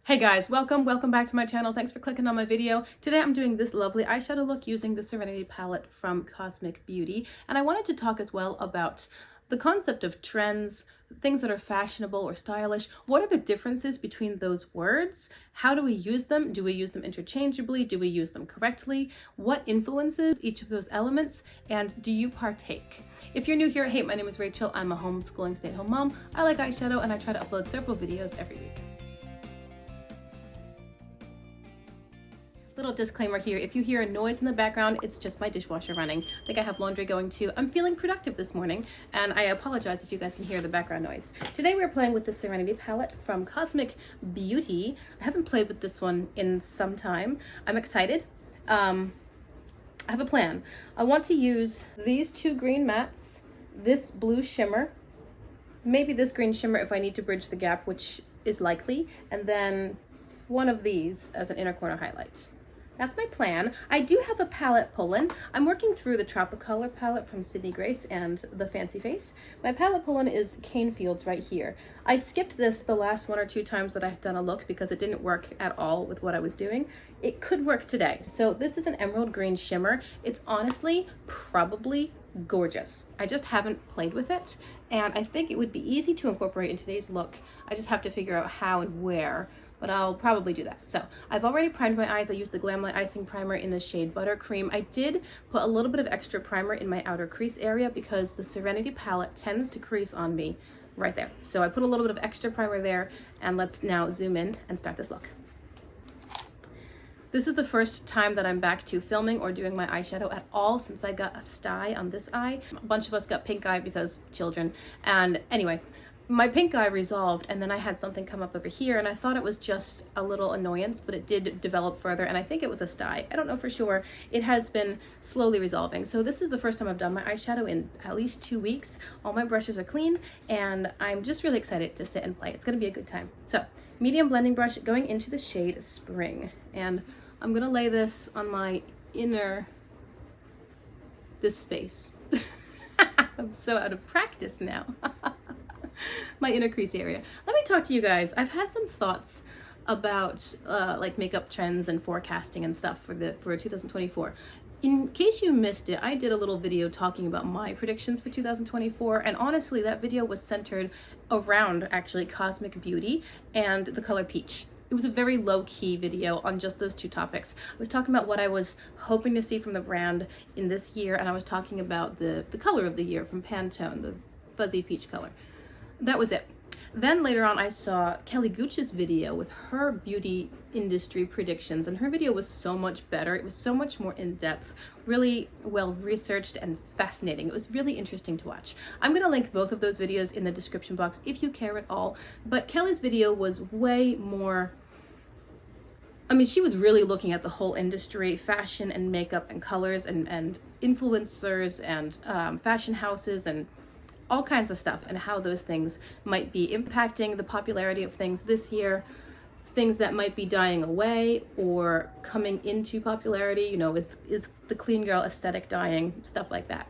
Hey guys, welcome back to my channel. Thanks for clicking on my video. Today I'm doing this lovely eyeshadow look using the Serenity palette from Cosmic Beauty, and I wanted to talk as well about the concept of trends, things that are fashionable or stylish. What are the differences between those words? How do we use them? Do we use them interchangeably? Do we use them correctly? What influences each of those elements? And do you partake? If you're new here, hey, my name is Rachel. I'm a homeschooling stay-at-home mom. I like eyeshadow and I try to upload several videos every week. Little disclaimer here, if you hear a noise in the background, it's just my dishwasher running. I think I have laundry going too. I'm feeling productive this morning, and I apologize if you guys can hear the background noise. Today we're playing with the Serenity palette from Cosmic Beauty. I haven't played with this one in some time. I'm excited. I have a plan. I want to use these two green mattes, this blue shimmer, maybe this green shimmer if I need to bridge the gap, which is likely, and then one of these as an inner corner highlight. That's my plan. I do have a palette pull-in. I'm working through the Tropicolor palette from Sydney Grace and the Fancy Face. My palette pull-in is Cane Fields right here. I skipped this the last one or two times that I've done a look because it didn't work at all with what I was doing. It could work today. So this is an emerald green shimmer. It's honestly probably gorgeous. I just haven't played with it, and I think it would be easy to incorporate in today's look. I just have to figure out how and where, but I'll probably do that. So I've already primed my eyes. I used the Glam Light Icing Primer in the shade Buttercream. I did put a little bit of extra primer in my outer crease area because the Serenity palette tends to crease on me right there. So I put a little bit of extra primer there, and let's now zoom in and start this look. This is the first time that I'm back to filming or doing my eyeshadow at all since I got a sty on this eye. A bunch of us got pink eye because children. And anyway, my pink eye resolved, and then I had something come up over here, and I thought it was just a little annoyance, but it did develop further, and I think it was a sty. I don't know for sure. It has been slowly resolving. So this is the first time I've done my eyeshadow in at least 2 weeks. All my brushes are clean, and I'm just really excited to sit and play. It's gonna be a good time. So, medium blending brush going into the shade Spring, and I'm gonna lay this on my this space. I'm so out of practice now. My inner crease area. Let me talk to you guys. I've had some thoughts about like makeup trends and forecasting and stuff for 2024. In case you missed it, I did a little video talking about my predictions for 2024, and honestly that video was centered around actually Cosmic Beauty and the color peach. It was a very low-key video on just those two topics. I was talking about what I was hoping to see from the brand in this year, and I was talking about the color of the year from Pantone, the fuzzy peach color. That was it. Then later on I saw Kelly Gooch's video with her beauty industry predictions, and her video was so much better. It was so much more in-depth, really well researched and fascinating. It was really interesting to watch. I'm gonna link both of those videos in the description box if you care at all, but Kelly's video was way more, I mean, she was really looking at the whole industry, fashion and makeup and colors and influencers and fashion houses and all kinds of stuff, and how those things might be impacting the popularity of things this year, things that might be dying away or coming into popularity. You know, is the clean girl aesthetic dying, stuff like that.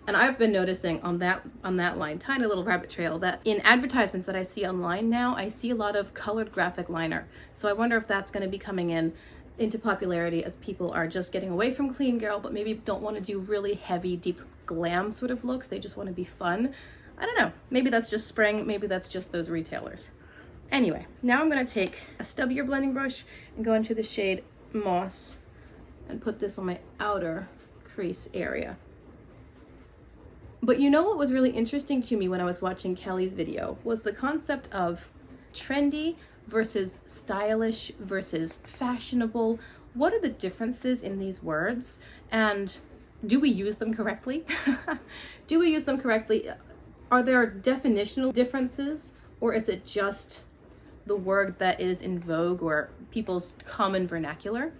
And I've been noticing on that line, tiny little rabbit trail, that in advertisements that I see online now, I see a lot of colored graphic liner. So I wonder if that's going to be coming into popularity as people are just getting away from clean girl, but maybe don't want to do really heavy, deep glam sort of looks. They just want to be fun. I don't know. Maybe that's just spring. Maybe that's just those retailers. Anyway, now I'm going to take a stubbier blending brush and go into the shade Moss and put this on my outer crease area. But you know what was really interesting to me when I was watching Kelly's video was the concept of trendy versus stylish versus fashionable. What are the differences in these words, and do we use them correctly? Do we use them correctly? Are there definitional differences, or is it just the word that is in vogue or people's common vernacular?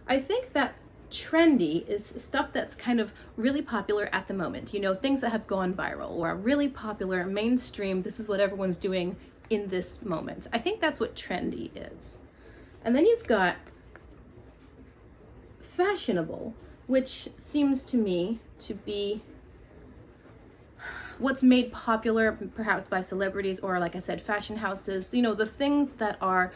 I think that trendy is stuff that's kind of really popular at the moment. You know, things that have gone viral or are really popular, mainstream. This is what everyone's doing in this moment. I think that's what trendy is. And then you've got fashionable, which seems to me to be what's made popular perhaps by celebrities or, like I said, fashion houses, you know, the things that are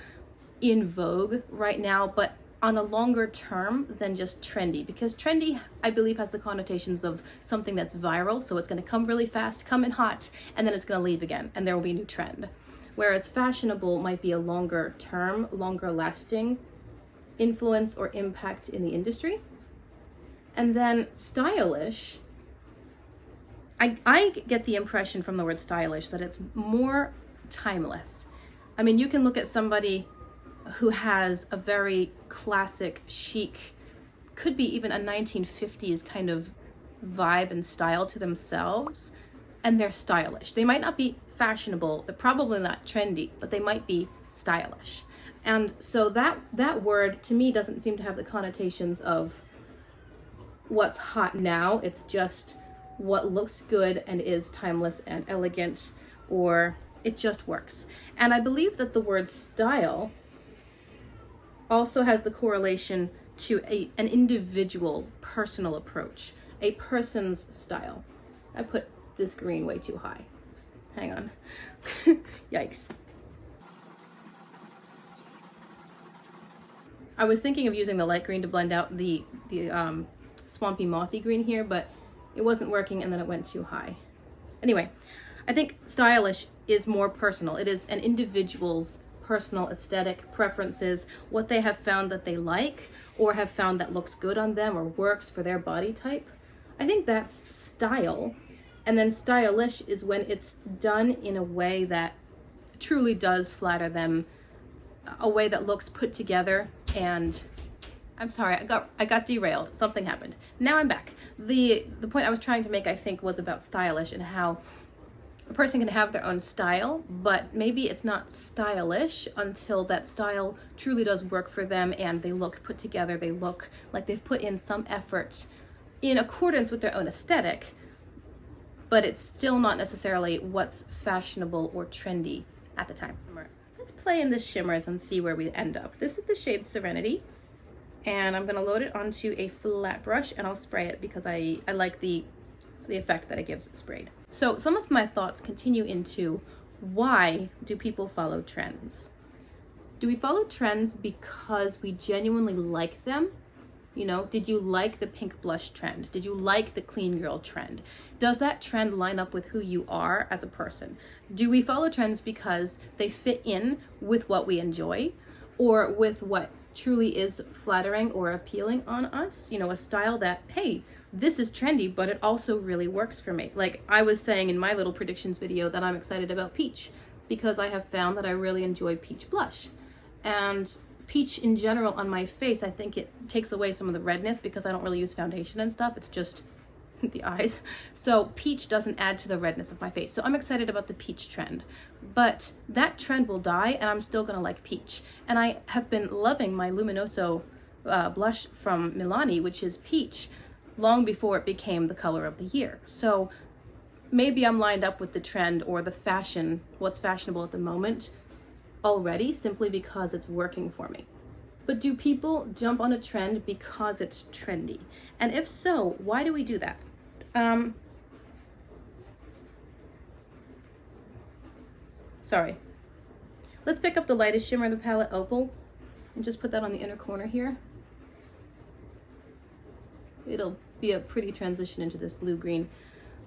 in vogue right now, but on a longer term than just trendy, because trendy, I believe, has the connotations of something that's viral, so it's going to come really fast, come in hot, and then it's going to leave again, and there will be a new trend. Whereas fashionable might be a longer term, longer lasting influence or impact in the industry. And then stylish, I get the impression from the word stylish that it's more timeless. I mean, you can look at somebody who has a very classic, chic, could be even a 1950s kind of vibe and style to themselves, and they're stylish. They might not be fashionable, they're probably not trendy, but they might be stylish. And so that word to me doesn't seem to have the connotations of what's hot now. It's just what looks good and is timeless and elegant, or it just works. And I believe that the word style also has the correlation to an individual personal approach, a person's style. I put this green way too high. Hang on. Yikes. I was thinking of using the light green to blend out the swampy mossy green here, but it wasn't working and then it went too high. Anyway, I think stylish is more personal. It is an individual's personal aesthetic preferences, what they have found that they like or have found that looks good on them or works for their body type. I think that's style. And then stylish is when it's done in a way that truly does flatter them, a way that looks put together. And I'm sorry, I got derailed. Something happened. Now I'm back. The point I was trying to make, I think, was about stylish and how a person can have their own style, but maybe it's not stylish until that style truly does work for them and they look put together, they look like they've put in some effort in accordance with their own aesthetic, but it's still not necessarily what's fashionable or trendy at the time. Let's play in the shimmers and see where we end up. This is the shade Serenity, and I'm gonna load it onto a flat brush and I'll spray it because I like the effect that it gives sprayed. So some of my thoughts continue into, why do people follow trends? Do we follow trends because we genuinely like them? You know, did you like the pink blush trend? Did you like the clean girl trend? Does that trend line up with who you are as a person? Do we follow trends because they fit in with what we enjoy or with what truly is flattering or appealing on us? You know, a style that, hey, this is trendy, but it also really works for me. Like I was saying in my little predictions video that I'm excited about peach because I have found that I really enjoy peach blush. And peach in general on my face, I think it takes away some of the redness because I don't really use foundation and stuff. It's just the eyes. So peach doesn't add to the redness of my face. So I'm excited about the peach trend. But that trend will die and I'm still gonna like peach. And I have been loving my Luminoso blush from Milani, which is peach, long before it became the color of the year. So maybe I'm lined up with the trend or the fashion, what's fashionable at the moment already, simply because it's working for me. But do people jump on a trend because it's trendy? And if so, why do we do that? Sorry. Let's pick up the lightest shimmer in the palette, Opal, and just put that on the inner corner here. It'll be a pretty transition into this blue-green.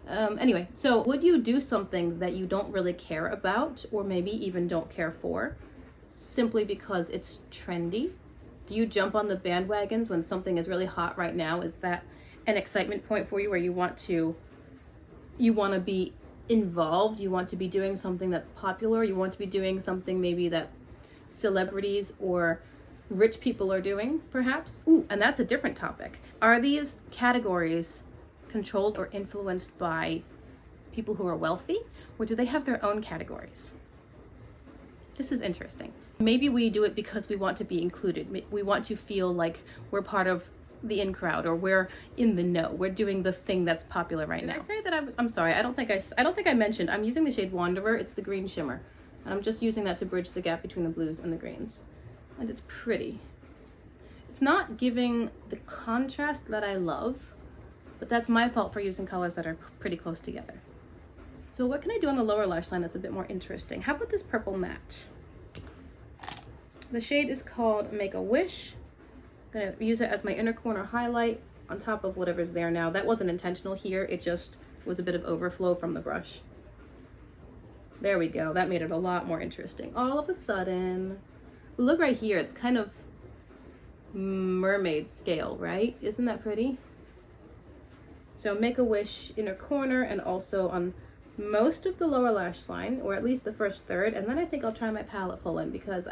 Anyway, so would you do something that you don't really care about, or maybe even don't care for, simply because it's trendy? Do you jump on the bandwagons when something is really hot right now? Is that an excitement point for you where you want to be involved, you want to be doing something that's popular, you want to be doing something maybe that celebrities or rich people are doing, perhaps? Ooh, and that's a different topic. Are these categories controlled or influenced by people who are wealthy, or do they have their own categories? This is interesting. Maybe we do it because we want to be included. We want to feel like we're part of the in crowd, or we're in the know. We're doing the thing that's popular right now. Did I say that I'm sorry, I don't think I mentioned, I'm using the shade Wanderer. It's the green shimmer. And I'm just using that to bridge the gap between the blues and the greens. And it's pretty. It's not giving the contrast that I love, but that's my fault for using colors that are pretty close together. So what can I do on the lower lash line that's a bit more interesting? How about this purple matte? The shade is called Make a Wish. I'm gonna use it as my inner corner highlight on top of whatever's there now. That wasn't intentional here, it just was a bit of overflow from the brush. There we go, that made it a lot more interesting. All of a sudden, look right here, it's kind of mermaid scale, right? Isn't that pretty? So Make a Wish inner corner and also on most of the lower lash line, or at least the first third, and then I think I'll try my palette pull-in because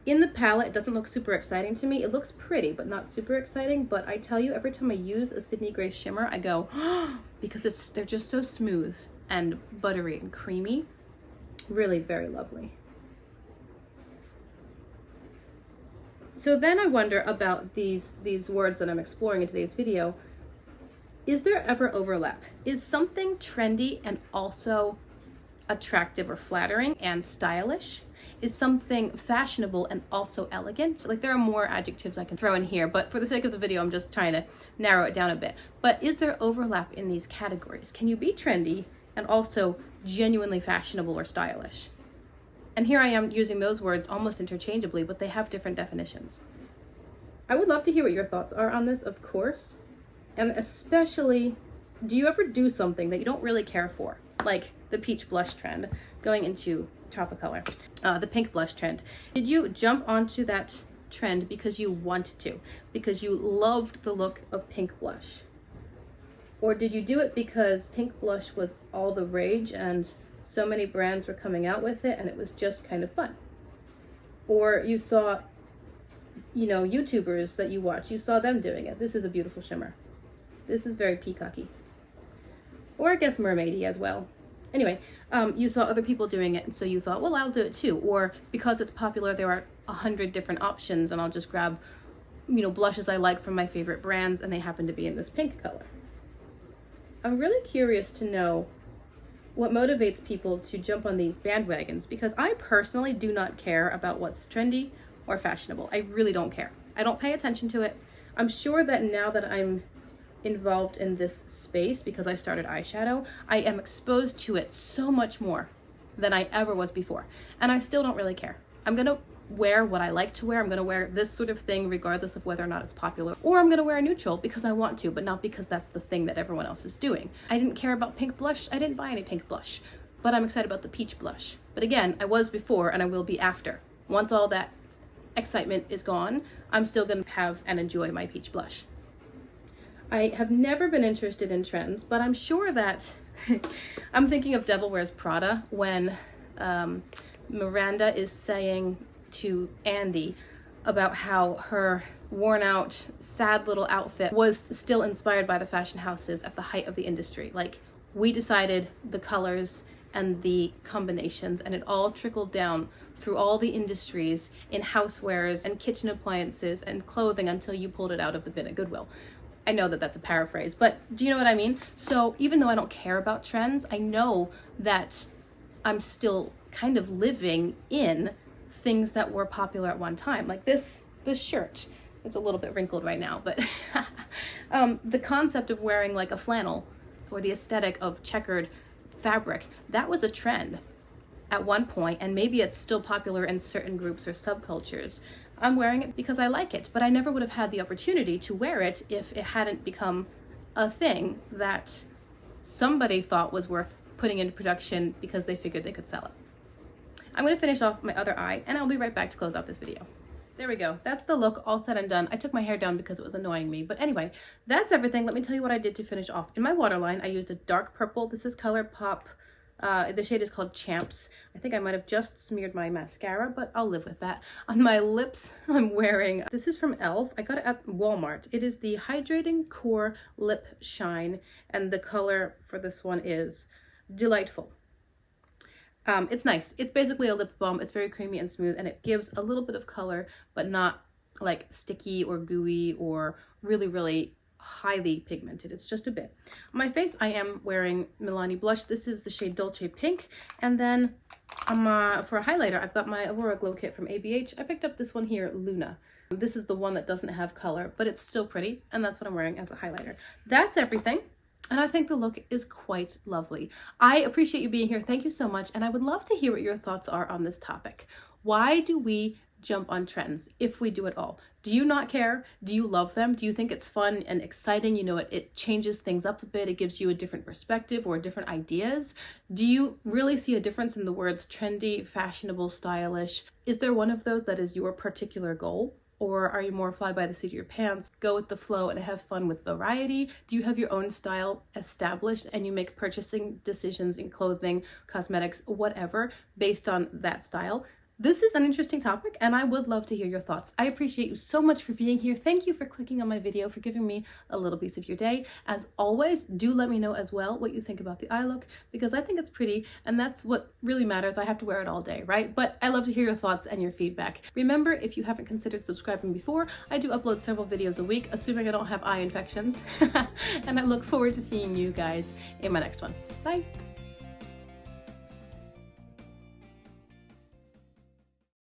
in the palette, it doesn't look super exciting to me. It looks pretty, but not super exciting. But I tell you, every time I use a Sydney Grace shimmer, I go, oh, because they're just so smooth and buttery and creamy. Really very lovely. So then I wonder about these words that I'm exploring in today's video. Is there ever overlap? Is something trendy and also attractive or flattering and stylish? Is something fashionable and also elegant? Like, there are more adjectives I can throw in here, but for the sake of the video, I'm just trying to narrow it down a bit. But is there overlap in these categories? Can you be trendy and also genuinely fashionable or stylish? And here I am using those words almost interchangeably, but they have different definitions. I would love to hear what your thoughts are on this, of course. And especially, do you ever do something that you don't really care for? Like the peach blush trend going into Tropicolor, the pink blush trend. Did you jump onto that trend because you wanted to, because you loved the look of pink blush? Or did you do it because pink blush was all the rage and so many brands were coming out with it and it was just kind of fun? Or you saw, you know, YouTubers that you watch, you saw them doing it. This is a beautiful shimmer. This is very peacocky. Or I guess mermaidy as well. Anyway, you saw other people doing it, and so you thought, well, I'll do it too. Or because it's popular, there are 100 different options, and I'll just grab, you know, blushes I like from my favorite brands, and they happen to be in this pink color. I'm really curious to know what motivates people to jump on these bandwagons, because I personally do not care about what's trendy or fashionable. I really don't care. I don't pay attention to it. I'm sure that now that I'm involved in this space because I started eyeshadow, I am exposed to it so much more than I ever was before, and I still don't really care. I'm gonna wear what I like to wear. I'm gonna wear this sort of thing regardless of whether or not it's popular, or I'm gonna wear a neutral because I want to, but not because that's the thing that everyone else is doing. I didn't care about pink blush. I didn't buy any pink blush, but I'm excited about the peach blush. But again, I was before and I will be after. Once all that excitement is gone, I'm still gonna have and enjoy my peach blush. I have never been interested in trends, but I'm sure that I'm thinking of Devil Wears Prada when Miranda is saying to Andy about how her worn out, sad little outfit was still inspired by the fashion houses at the height of the industry. Like, we decided the colors and the combinations, and it all trickled down through all the industries in housewares and kitchen appliances and clothing until you pulled it out of the bin at Goodwill. I know that that's a paraphrase, but do you know what I mean? So even though I don't care about trends, I know that I'm still kind of living in things that were popular at one time. Like this shirt. It's a little bit wrinkled right now, but the concept of wearing like a flannel or the aesthetic of checkered fabric, that was a trend at one point, and maybe it's still popular in certain groups or subcultures. I'm wearing it because I like it, but I never would have had the opportunity to wear it if it hadn't become a thing that somebody thought was worth putting into production because they figured they could sell it. I'm going to finish off my other eye, and I'll be right back to close out this video. There we go. That's the look all said and done. I took my hair down because it was annoying me. But anyway, that's everything. Let me tell you what I did to finish off. In my waterline, I used a dark purple. This is ColourPop. The shade is called Champs. I think I might have just smeared my mascara, but I'll live with that. On my lips, I'm wearing, this is from e.l.f. I got it at Walmart. It is the Hydrating Core Lip Shine, and the color for this one is Delightful. It's nice. It's basically a lip balm. It's very creamy and smooth, and it gives a little bit of color, but not like sticky or gooey or really, really highly pigmented. It's just a bit. On my face, I am wearing Milani blush. This is the shade Dolce Pink. And then for a highlighter, I've got my Aurora Glow Kit from ABH. I picked up this one here, Luna. This is the one that doesn't have color, but it's still pretty, and that's what I'm wearing as a highlighter. That's everything. And I think the look is quite lovely. I appreciate you being here. Thank you so much. And I would love to hear what your thoughts are on this topic. Why do we jump on trends if we do at all? Do you not care? Do you love them? Do you think it's fun and exciting? You know, it changes things up a bit. It gives you a different perspective or different ideas. Do you really see a difference in the words trendy, fashionable, stylish? Is there one of those that is your particular goal? Or are you more fly by the seat of your pants, go with the flow and have fun with variety? Do you have your own style established and you make purchasing decisions in clothing, cosmetics, whatever, based on that style? This is an interesting topic and I would love to hear your thoughts. I appreciate you so much for being here. Thank you for clicking on my video, for giving me a little piece of your day. As always, do let me know as well what you think about the eye look, because I think it's pretty and that's what really matters. I have to wear it all day, right? But I love to hear your thoughts and your feedback. Remember, if you haven't considered subscribing before, I do upload several videos a week, assuming I don't have eye infections. And I look forward to seeing you guys in my next one. Bye.